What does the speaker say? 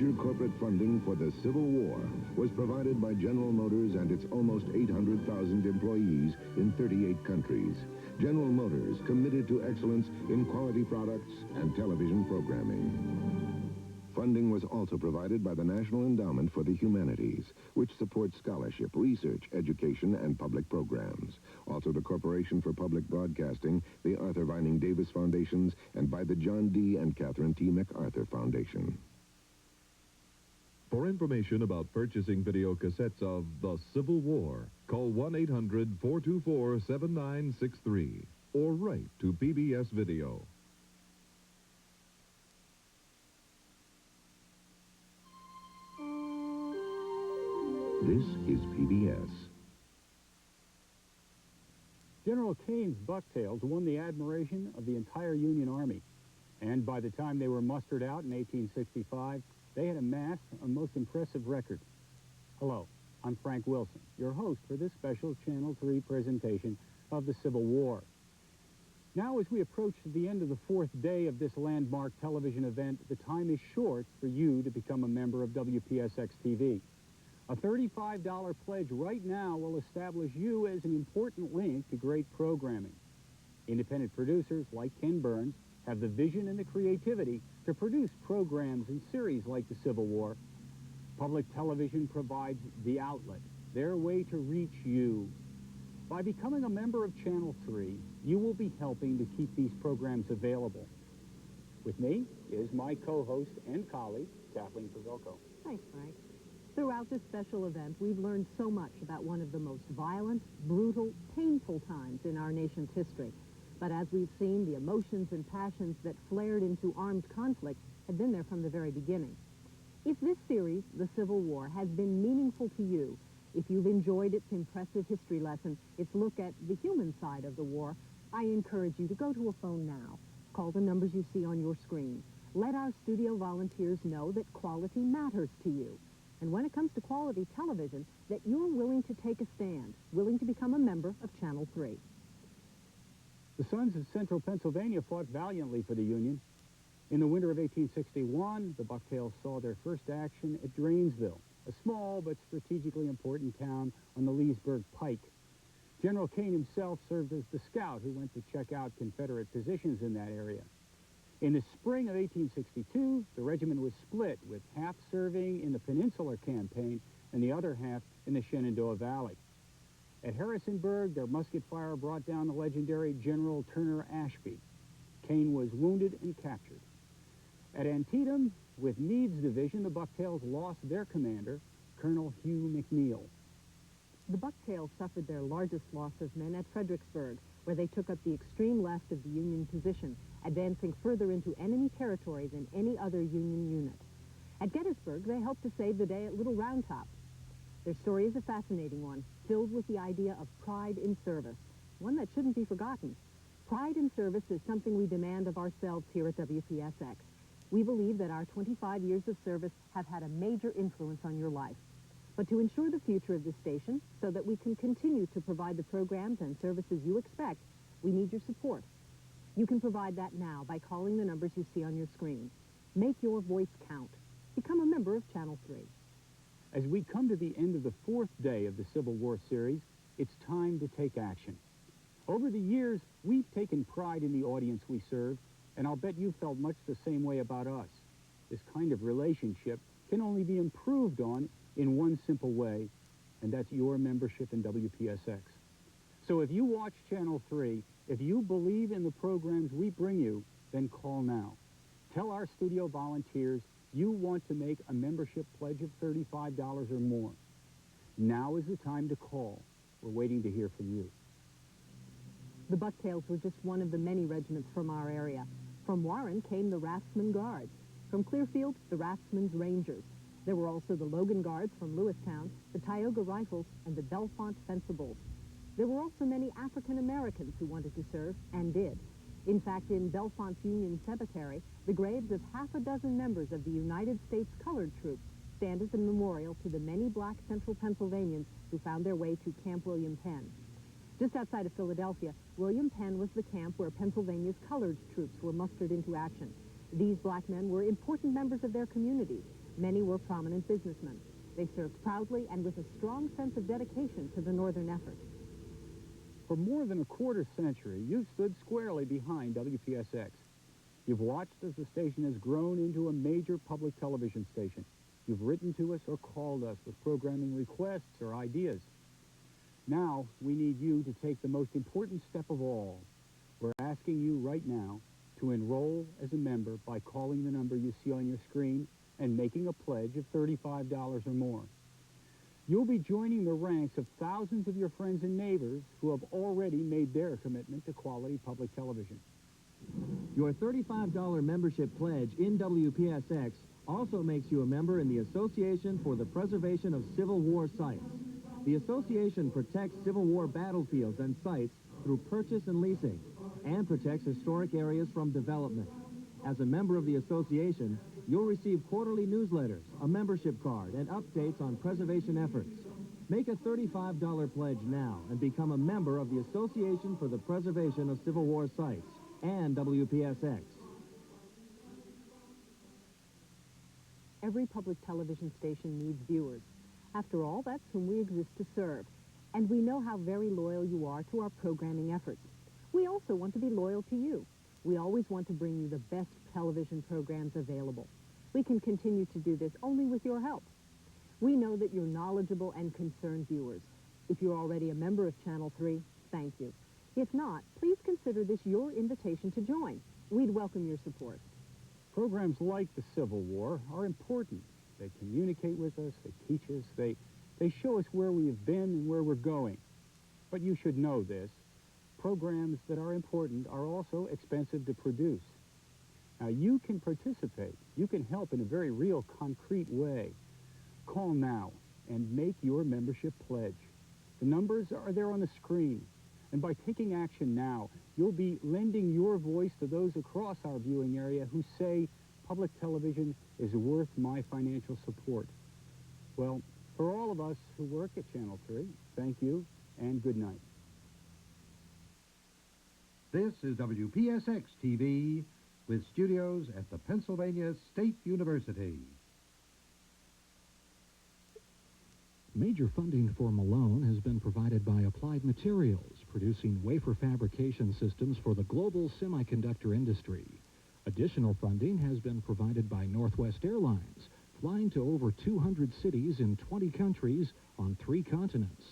Major corporate funding for the Civil War was provided by General Motors and its almost 800,000 employees in 38 countries. General Motors committed to excellence in quality products and television programming. Funding was also provided by the National Endowment for the Humanities, which supports scholarship, research, education, and public programs. Also the Corporation for Public Broadcasting, the Arthur Vining Davis Foundations, and by the John D. and Catherine T. MacArthur Foundation. For information about purchasing video cassettes of The Civil War, call 1-800-424-7963 or write to PBS Video. This is PBS. General Kane's bucktails won the admiration of the entire Union Army, and by the time they were mustered out in 1865, they had amassed a most impressive record. Hello, I'm Frank Wilson, your host for this special Channel 3 presentation of the Civil War. Now, as we approach the end of the fourth day of this landmark television event, the time is short for you to become a member of WPSX TV. A $35 pledge right now will establish you as an important link to great programming. Independent producers like Ken Burns have the vision and the creativity to produce programs and series like the Civil War. Public television provides the outlet, their way to reach you. By becoming a member of Channel 3, you will be helping to keep these programs available. With me is my co-host and colleague, Kathleen Pavilko. Thanks, Frank. Throughout this special event, we've learned so much about one of the most violent, brutal, painful times in our nation's history. But as we've seen, the emotions and passions that flared into armed conflict had been there from the very beginning. If this series, The Civil War, has been meaningful to you, if you've enjoyed its impressive history lesson, its look at the human side of the war, I encourage you to go to a phone now. Call the numbers you see on your screen. Let our studio volunteers know that quality matters to you. And when it comes to quality television, that you're willing to take a stand, willing to become a member of Channel 3. The sons of Central Pennsylvania fought valiantly for the Union. In the winter of 1861, the bucktails saw their first action at Drainesville, a small but strategically important town on the Leesburg Pike. General Kane himself served as the scout who went to check out Confederate positions in that area. In the spring of 1862, the regiment was split, with half serving in the Peninsular Campaign and the other half in the Shenandoah Valley. At Harrisonburg, their musket fire brought down the legendary General Turner Ashby. Kane was wounded and captured. At Antietam, with Meade's division, the bucktails lost their commander, Colonel Hugh McNeil. The bucktails suffered their largest loss of men at Fredericksburg, where they took up the extreme left of the Union position, advancing further into enemy territory than any other Union unit. At Gettysburg, they helped to save the day at Little Round Top. Their story is a fascinating one, filled with the idea of pride in service, one that shouldn't be forgotten. Pride in service is something we demand of ourselves here at WPSX. We believe that our 25 years of service have had a major influence on your life. But to ensure the future of this station, so that we can continue to provide the programs and services you expect, we need your support. You can provide that now by calling the numbers you see on your screen. Make your voice count. Become a member of Channel 3. As we come to the end of the fourth day of the Civil War series, it's time to take action. Over the years, we've taken pride in the audience we serve, and I'll bet you felt much the same way about us. This kind of relationship can only be improved on in one simple way, and that's your membership in WPSX. So if you watch Channel 3, if you believe in the programs we bring you, then call now. Tell our studio volunteers you want to make a membership pledge of $35 or more. Now is the time to call. We're waiting to hear from you. The bucktails were just one of the many regiments from our area. From Warren came the Raftsmen Guards. From Clearfield, the Raftsmen's Rangers. There were also the Logan Guards from Lewistown, the Tioga Rifles, and the Bellefonte Fencibles. There were also many African Americans who wanted to serve, and did. In fact, in Bellefonte's Union Cemetery, the graves of half a dozen members of the United States Colored Troops stand as a memorial to the many black Central Pennsylvanians who found their way to Camp William Penn. Just outside of Philadelphia, William Penn was the camp where Pennsylvania's colored troops were mustered into action. These black men were important members of their communities. Many were prominent businessmen. They served proudly and with a strong sense of dedication to the Northern effort. For more than a quarter century, you've stood squarely behind WPSX. You've watched as the station has grown into a major public television station. You've written to us or called us with programming requests or ideas. Now, we need you to take the most important step of all. We're asking you right now to enroll as a member by calling the number you see on your screen and making a pledge of $35 or more. You'll be joining the ranks of thousands of your friends and neighbors who have already made their commitment to quality public television. Your $35 membership pledge in WPSX also makes you a member in the Association for the Preservation of Civil War Sites. The association protects Civil War battlefields and sites through purchase and leasing, and protects historic areas from development. As a member of the association, you'll receive quarterly newsletters, a membership card, and updates on preservation efforts. Make a $35 pledge now and become a member of the Association for the Preservation of Civil War Sites and WPSX. Every public television station needs viewers. After all, that's whom we exist to serve. And we know how very loyal you are to our programming efforts. We also want to be loyal to you. We always want to bring you the best television programs available. We can continue to do this only with your help. We know that you're knowledgeable and concerned viewers. If you're already a member of Channel 3, thank you. If not, please consider this your invitation to join. We'd welcome your support. Programs like the Civil War are important. They communicate with us, they teach us, they show us where we have been and where we're going. But you should know this. Programs that are important are also expensive to produce. Now, you can participate. You can help in a very real, concrete way. Call now and make your membership pledge. The numbers are there on the screen. And by taking action now, you'll be lending your voice to those across our viewing area who say public television is worth my financial support. Well, for all of us who work at Channel 3, thank you and good night. This is WPSX TV with studios at the Pennsylvania State University. Major funding for Malone has been provided by Applied Materials, producing wafer fabrication systems for the global semiconductor industry. Additional funding has been provided by Northwest Airlines, flying to over 200 cities in 20 countries on 3 continents.